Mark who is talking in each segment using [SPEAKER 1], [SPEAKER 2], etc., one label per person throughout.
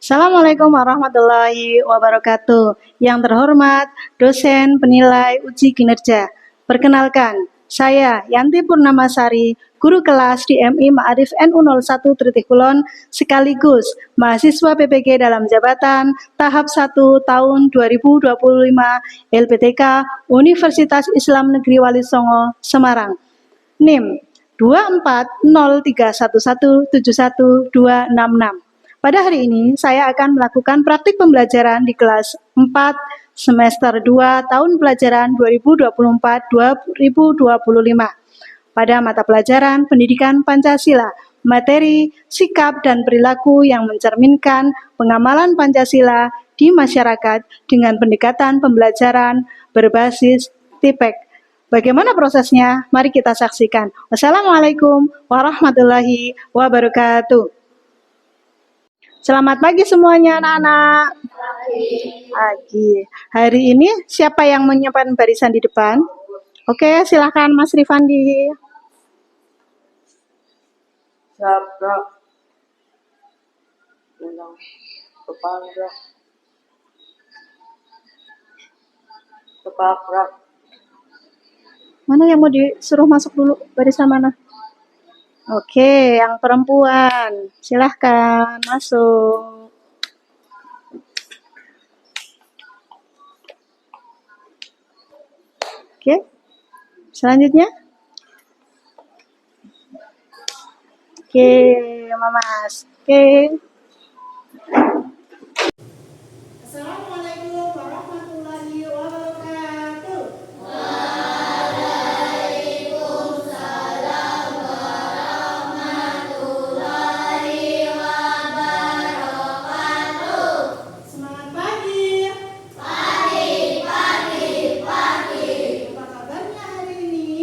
[SPEAKER 1] Assalamualaikum warahmatullahi wabarakatuh. Yang terhormat dosen penilai uji kinerja. Perkenalkan, saya Yanti Purnamasari, guru kelas di MI Ma'arif NU 01 Tritik Kulon, sekaligus mahasiswa PPG dalam jabatan tahap 1 tahun 2025 LPTK Universitas Islam Negeri Wali Songo, Semarang. NIM 24031171266. Pada hari ini, saya akan melakukan praktik pembelajaran di kelas 4 semester 2 tahun pelajaran 2024-2025 pada mata pelajaran Pendidikan Pancasila, materi sikap dan perilaku yang mencerminkan pengamalan Pancasila di masyarakat dengan pendekatan pembelajaran berbasis TIPEK. Bagaimana prosesnya? Mari kita saksikan. Wassalamualaikum warahmatullahi wabarakatuh. Selamat pagi semuanya anak-anak. Pagi. Hari ini siapa yang menyiapkan barisan di depan? Oke, silahkan Mas Rifandi.
[SPEAKER 2] Sabrak, ulang, kepangrak, kepakrak.
[SPEAKER 1] Mana yang mau disuruh masuk dulu? Barisan mana? Oke, yang perempuan. Silahkan masuk. Oke, selanjutnya. Oke, Mamas. Oke. Assalamualaikum warahmatullahi wabarakatuh. Semangat pagi. Apa kabarnya hari ini?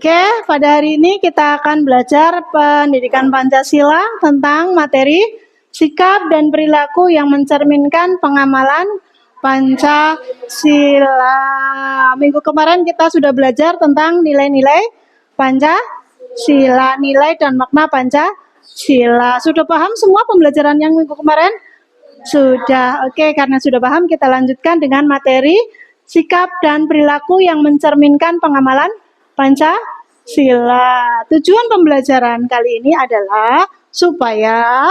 [SPEAKER 1] Oke, pada hari ini kita akan belajar pendidikan Pancasila tentang materi sikap dan perilaku yang mencerminkan pengamalan Pancasila. Minggu kemarin kita sudah belajar tentang nilai-nilai Pancasila, nilai dan makna Pancasila. Sudah paham semua pembelajaran yang minggu kemarin? Sudah. Oke, karena sudah paham kita lanjutkan dengan materi sikap dan perilaku yang mencerminkan pengamalan Pancasila. Tujuan pembelajaran kali ini adalah supaya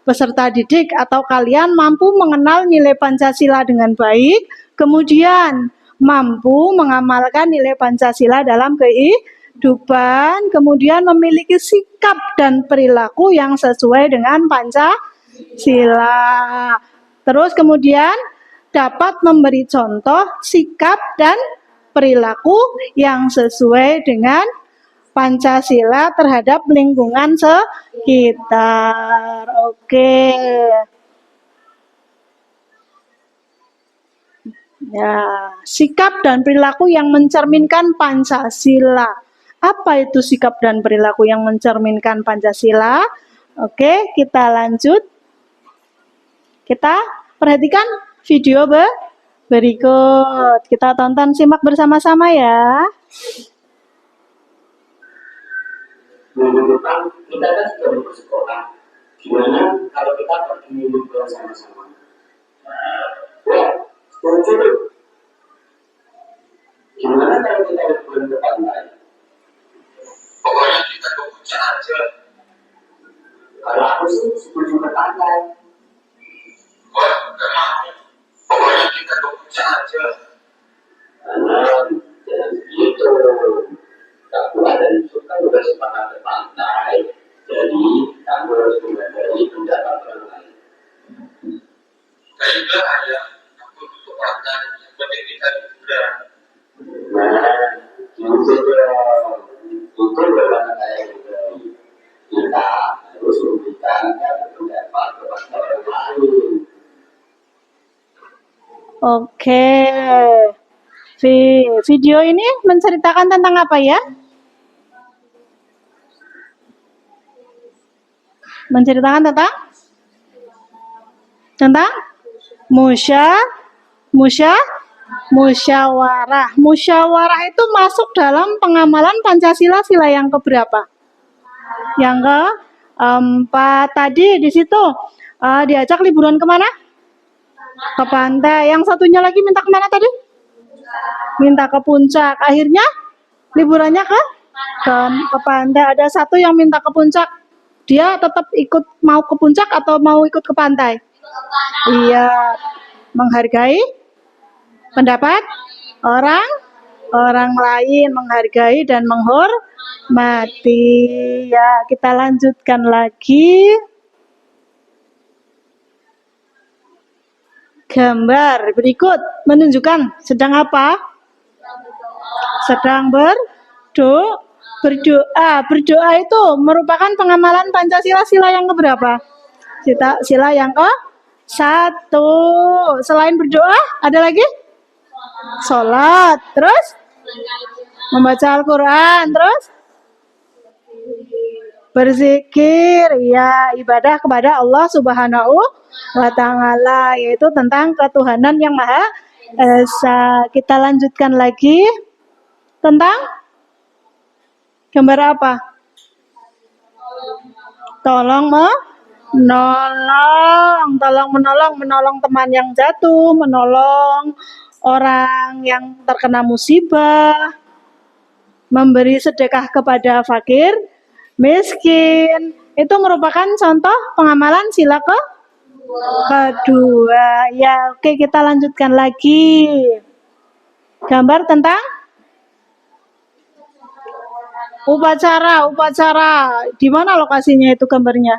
[SPEAKER 1] peserta didik atau kalian mampu mengenal nilai Pancasila dengan baik, kemudian mampu mengamalkan nilai Pancasila dalam kehidupan, kemudian memiliki sikap dan perilaku yang sesuai dengan Pancasila. Terus kemudian dapat memberi contoh sikap dan perilaku yang sesuai dengan Pancasila terhadap lingkungan sekitar. Oke. Ya, sikap dan perilaku yang mencerminkan Pancasila. Apa itu sikap dan perilaku yang mencerminkan Pancasila? Oke, kita lanjut. Kita perhatikan video berikut. Kita tonton, simak bersama-sama ya.
[SPEAKER 3] Minggu depan kita kan sudah bersekolah. Gimana kalau kita pergi minggu bersama-sama? Ya, setuju. Gimana kalau kita liburan ke pantai? Pokoknya kita ke puncak aja. Kalau aku sih setuju ke pantai. Wah, enggak mau. Pokoknya kita ke puncak aja. Jangan begitu. Kamu ada di suka udah sepakat ke pantai. Jadi, kamu harus menghargai pendapat orang lain. Baiklah, ayah. Aku ke pantai. Yang penting kita liburan. Nah, gitu dong. Itu bagaimana kayak gitu. Kita harus memberikan pendapat kepada orang lain.
[SPEAKER 1] Oke. Video ini menceritakan tentang apa ya? Menceritakan tentang musyawarah. Musyawarah itu masuk dalam pengamalan Pancasila sila yang keberapa? Yang keempat. Tadi di situ diajak liburan kemana? Ke pantai. Yang satunya lagi minta kemana tadi? Minta ke puncak. Akhirnya liburannya ke pantai. Ada satu yang minta ke puncak. Dia tetap mau ke puncak atau mau ikut ke pantai? Iya, menghargai pendapat orang lain, menghargai dan menghormati. Ya, kita lanjutkan lagi. Gambar berikut menunjukkan sedang apa? Sedang berdoa. Berdoa itu merupakan pengamalan Pancasila sila yang keberapa? Sila yang ke-1. Selain berdoa, ada lagi? Sholat. Terus? Membaca Al-Quran. Terus? Berzikir. Ya, ibadah kepada Allah Subhanahu wa Ta'ala, yaitu tentang ketuhanan yang Maha Esa. Kita lanjutkan lagi tentang gambar apa? Tolong menolong teman yang jatuh, menolong orang yang terkena musibah, memberi sedekah kepada fakir, miskin. Itu merupakan contoh pengamalan sila kedua. Ya, oke, kita lanjutkan lagi. Gambar tentang upacara. Di mana lokasinya itu gambarnya?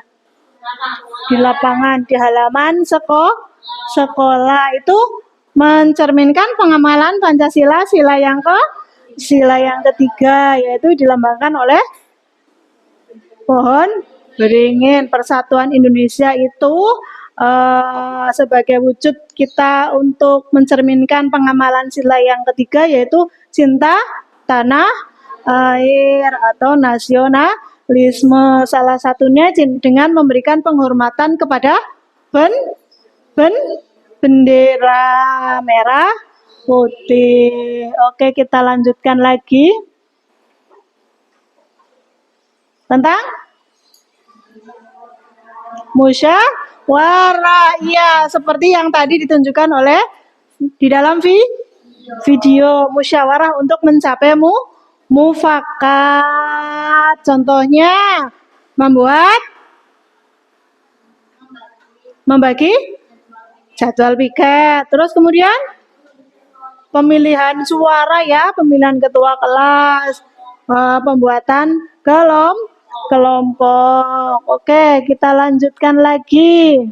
[SPEAKER 1] Di lapangan, di halaman sekolah. Itu mencerminkan pengamalan Pancasila sila yang ketiga, yaitu dilambangkan oleh pohon beringin. Persatuan Indonesia itu sebagai wujud kita untuk mencerminkan pengamalan sila yang ketiga, yaitu cinta tanah air atau nasionalisme. Salah satunya dengan memberikan penghormatan kepada ben, ben, bendera merah putih. Oke, kita lanjutkan lagi tentang musyawarah. Ya, seperti yang tadi ditunjukkan oleh di dalam video musyawarah untuk mencapai mufakat. Contohnya membagi jadwal piket. Terus kemudian pemilihan suara ya, pemilihan ketua kelas, pembuatan kelompok. Oke, kita lanjutkan lagi.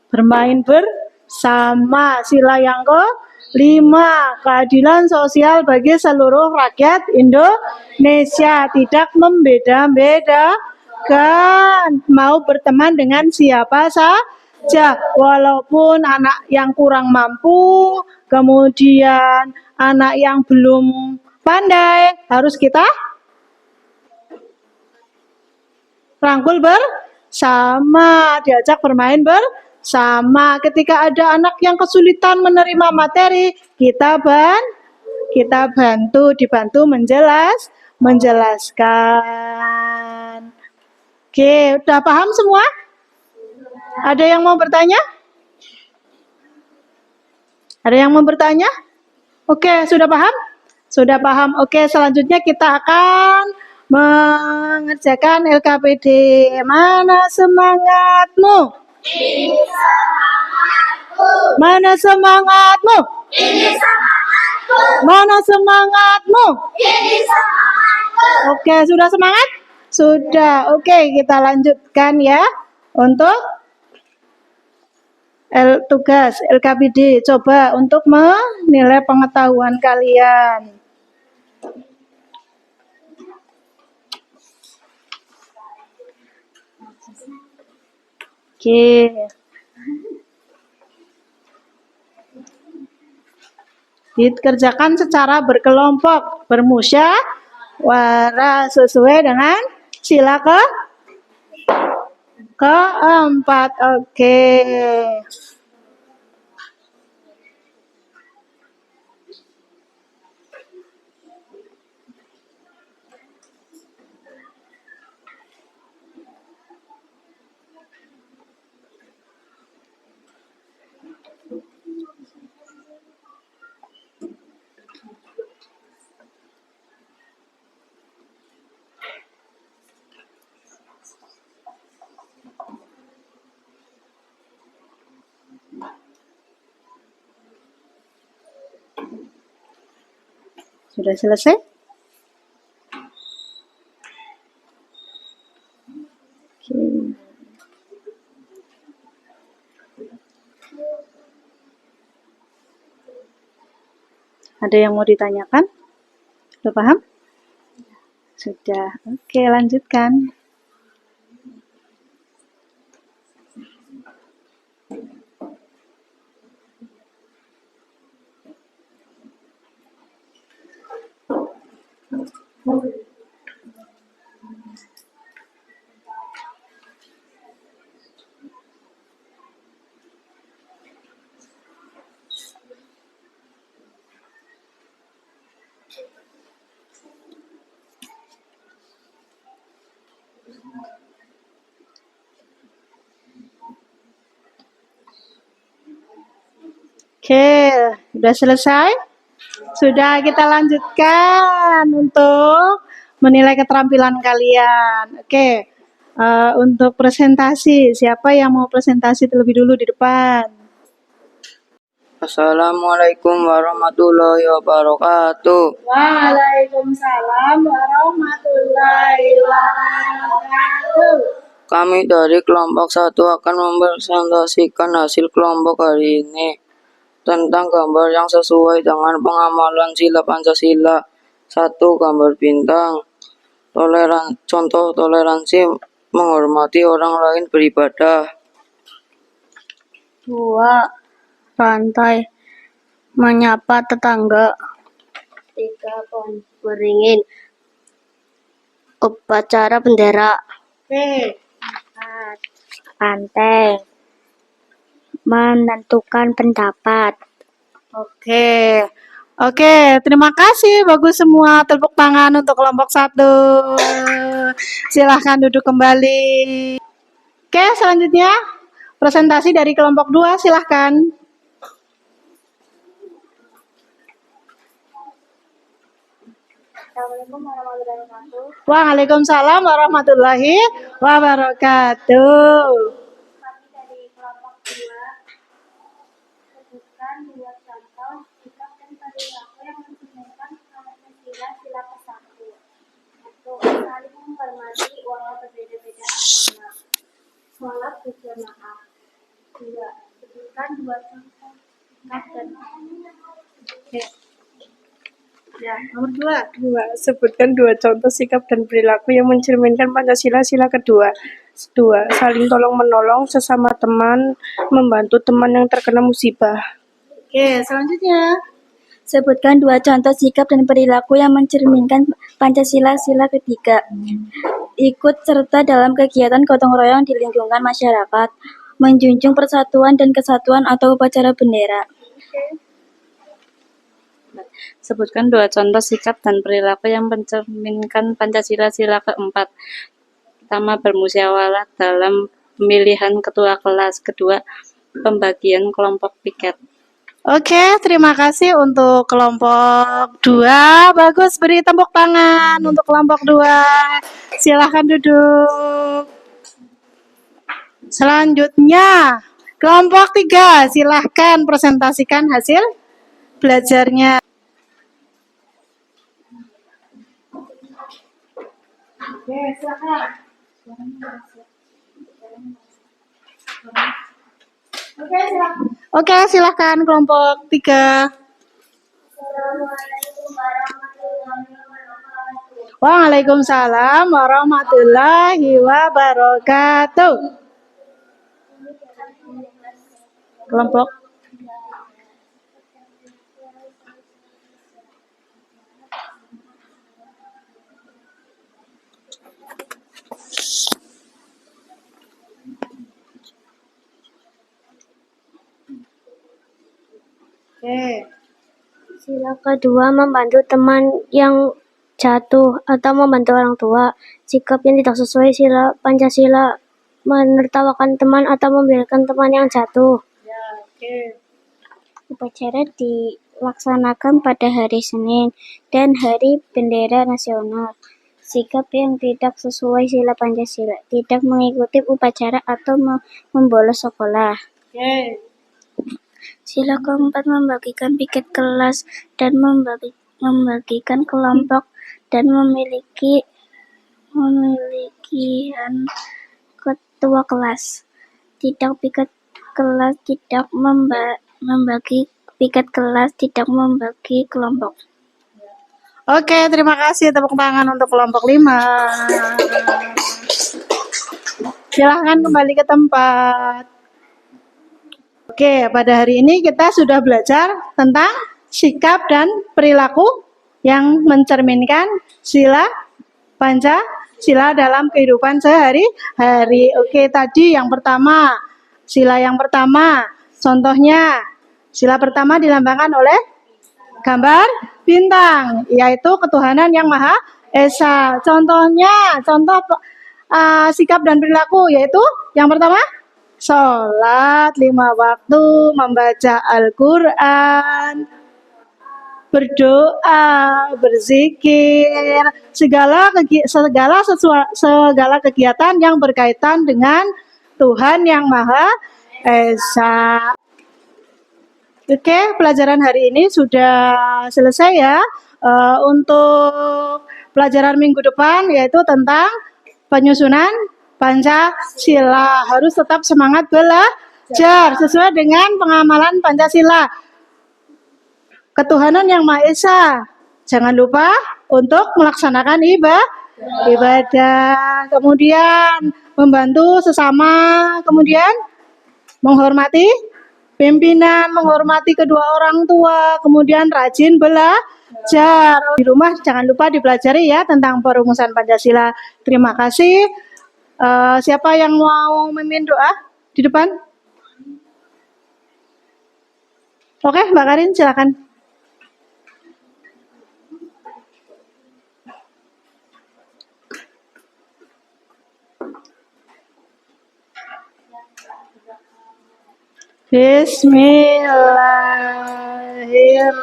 [SPEAKER 1] Bermain bersama, sila yang ke-5, keadilan sosial bagi seluruh rakyat Indonesia, tidak membeda-bedakan, mau berteman dengan siapa saja, walaupun anak yang kurang mampu, kemudian anak yang belum pandai, harus kita rangkul bersama, diajak bermain bersama. Ketika ada anak yang kesulitan menerima materi, dibantu menjelaskan. Oke, udah paham semua? Ada yang mau bertanya? Ada yang mau bertanya? Oke, sudah paham? Sudah paham. Oke, selanjutnya kita akan mengerjakan LKPD. Mana semangatmu?
[SPEAKER 4] Ini semangatku.
[SPEAKER 1] Mana semangatmu?
[SPEAKER 4] Ini semangatku.
[SPEAKER 1] Mana semangatmu?
[SPEAKER 4] Ini semangatku.
[SPEAKER 1] Oke, sudah semangat? Sudah. Oke, kita lanjutkan ya untuk tugas LKPD. Coba untuk menilai pengetahuan kalian. Oke. Dikerjakan secara berkelompok, bermusyawarah sesuai dengan sila keempat. Oke. Sudah selesai? Oke. Ada yang mau ditanyakan? Sudah paham? Sudah. Oke, lanjutkan. Oke, sudah selesai? Sudah, kita lanjutkan untuk menilai keterampilan kalian. Oke, untuk presentasi, siapa yang mau presentasi terlebih dulu di depan?
[SPEAKER 2] Assalamualaikum warahmatullahi wabarakatuh.
[SPEAKER 1] Waalaikumsalam warahmatullahi wabarakatuh.
[SPEAKER 2] Kami dari kelompok 1 akan mempresentasikan hasil kelompok hari ini tentang gambar yang sesuai dengan pengamalan sila Pancasila. 1. Gambar bintang. Contoh toleransi menghormati orang lain beribadah.
[SPEAKER 5] 2. Rantai menyapa tetangga. 3. Pohon beringin. Upacara bendera.
[SPEAKER 1] Oke.
[SPEAKER 5] 4. Banteng. Menentukan pendapat.
[SPEAKER 1] Oke. Oke, terima kasih. Bagus semua. Tepuk tangan untuk kelompok 1. Silahkan duduk kembali. Oke, selanjutnya presentasi dari kelompok 2. Silahkan.
[SPEAKER 5] Assalamualaikum warahmatullahi wabarakatuh.
[SPEAKER 1] Waalaikumsalam warahmatullahi wabarakatuh.
[SPEAKER 5] Kami dari kelompok 2 sebutkan 2 contoh sikap dan perilaku yang mencerminkan sila ke-1. 1. Saling menghormati walau berbeda-beda agama. Sholat berjamaah. 2. Sebutkan 2 contoh sikap dan
[SPEAKER 1] Ya, nomor 2.
[SPEAKER 6] Sebutkan 2 contoh sikap dan perilaku yang mencerminkan Pancasila sila kedua. 2. Saling tolong-menolong sesama teman, membantu teman yang terkena musibah.
[SPEAKER 1] Oke, selanjutnya.
[SPEAKER 5] Sebutkan 2 contoh sikap dan perilaku yang mencerminkan Pancasila sila ketiga. Ikut serta dalam kegiatan gotong royong di lingkungan masyarakat, menjunjung persatuan dan kesatuan atau upacara bendera.
[SPEAKER 7] Sebutkan 2 contoh sikap dan perilaku yang mencerminkan Pancasila sila keempat. Pertama, bermusyawarah dalam pemilihan ketua kelas. Kedua, pembagian kelompok piket.
[SPEAKER 1] Oke, terima kasih untuk kelompok 2. Bagus, beri tepuk tangan untuk kelompok 2. Silahkan duduk. Selanjutnya, kelompok 3. Silahkan presentasikan hasil belajarnya. Oke, silakan. Oke, silakan kelompok 3.
[SPEAKER 5] Assalamualaikum warahmatullahi wabarakatuh.
[SPEAKER 1] Waalaikumsalam warahmatullahi wabarakatuh. Kelompok
[SPEAKER 5] Sila kedua, membantu teman yang jatuh atau membantu orang tua. Sikap yang tidak sesuai sila Pancasila, menertawakan teman atau membiarkan teman yang jatuh. Upacara dilaksanakan pada hari Senin dan Hari Bendera Nasional. Sikap yang tidak sesuai sila Pancasila, tidak mengikuti upacara atau membolos sekolah. Sila keempat, membagikan piket kelas dan membagikan kelompok dan memiliki ketua kelas. Tidak piket kelas, tidak membagi piket kelas, tidak membagi kelompok.
[SPEAKER 1] Oke, terima kasih. Tepuk tangan untuk kelompok 5. Silahkan kembali ke tempat. Oke, pada hari ini kita sudah belajar tentang sikap dan perilaku yang mencerminkan sila Pancasila dalam kehidupan sehari-hari. Oke, tadi yang pertama, sila yang pertama, contohnya sila pertama dilambangkan oleh gambar bintang, yaitu ketuhanan yang Maha Esa. Contohnya, sikap dan perilaku yaitu yang pertama, sholat 5 waktu, membaca Al-Quran, berdoa, berzikir, segala kegiatan yang berkaitan dengan Tuhan yang Maha Esa. Oke, pelajaran hari ini sudah selesai ya. Untuk pelajaran minggu depan yaitu tentang penyusunan Pancasila. Harus tetap semangat belajar sesuai dengan pengamalan Pancasila. Ketuhanan yang Maha Esa. Jangan lupa untuk melaksanakan ibadah. Kemudian membantu sesama. Kemudian menghormati pimpinan, menghormati kedua orang tua. Kemudian rajin belajar di rumah, jangan lupa dipelajari ya tentang perumusan Pancasila. Terima kasih. Siapa yang mau memimpin doa di depan? Oke, Mbak Karin silakan. Bismillahirrahmanirrahim.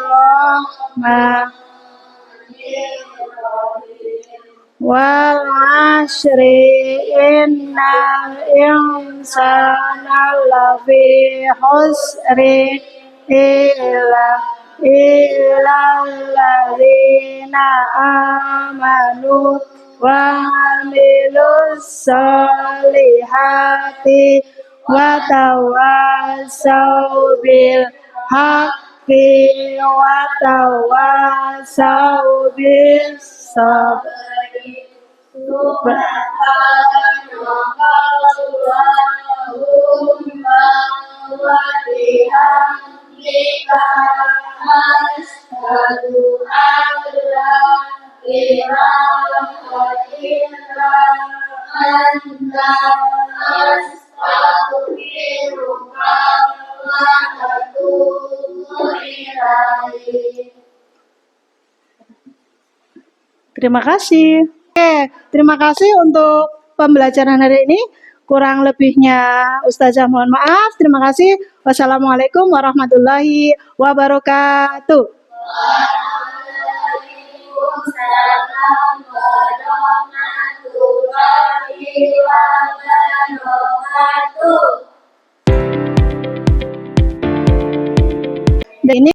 [SPEAKER 1] Wal 'ashri innal insana lafi khusri illalladzina amanu wa 'amilus solihati wa tawassaw bil haqqi wa tawassaw bis sabri. Subhanallahumma wa bihamdika asyhadu an la ilaha illa anta astaghfiruka wa atubu ilaik. Terima kasih. Oke, terima kasih untuk pembelajaran hari ini. Kurang lebihnya Ustazah mohon maaf. Terima kasih. Wassalamualaikum warahmatullahi wabarakatuh. Waalaikumsalam warahmatullahi wabarakatuh. Dan ini